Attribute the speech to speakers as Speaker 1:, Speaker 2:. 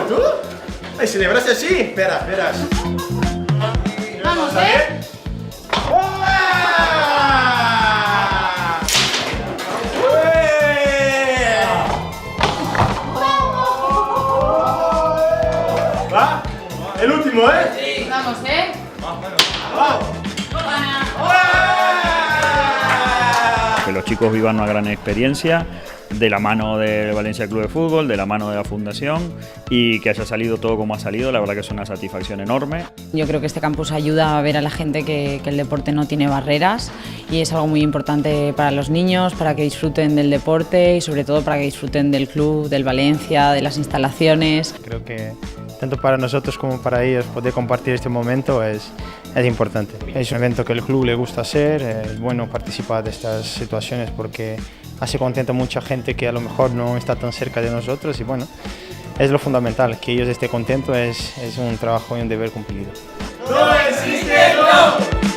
Speaker 1: ¿Tú? Ay, celebraste así. Espera, verás.
Speaker 2: Vamos,
Speaker 1: Va, el último, ¿eh?
Speaker 2: Sí. Vamos,
Speaker 3: Que los chicos vivan una gran experiencia de la mano del Valencia Club de Fútbol, de la mano de la Fundación, y que haya salido todo como ha salido, la verdad que es una satisfacción enorme.
Speaker 4: Yo creo que este campus ayuda a ver a la gente que el deporte no tiene barreras y es algo muy importante para los niños, para que disfruten del deporte y sobre todo para que disfruten del club, del Valencia, de las instalaciones.
Speaker 5: Creo que tanto para nosotros como para ellos poder compartir este momento es importante. Es un evento que el club le gusta hacer, es bueno participar de estas situaciones porque hace contento a mucha gente que a lo mejor no está tan cerca de nosotros y bueno, es lo fundamental, que ellos estén contentos es un trabajo y un deber cumplido.
Speaker 1: ¡No existe no!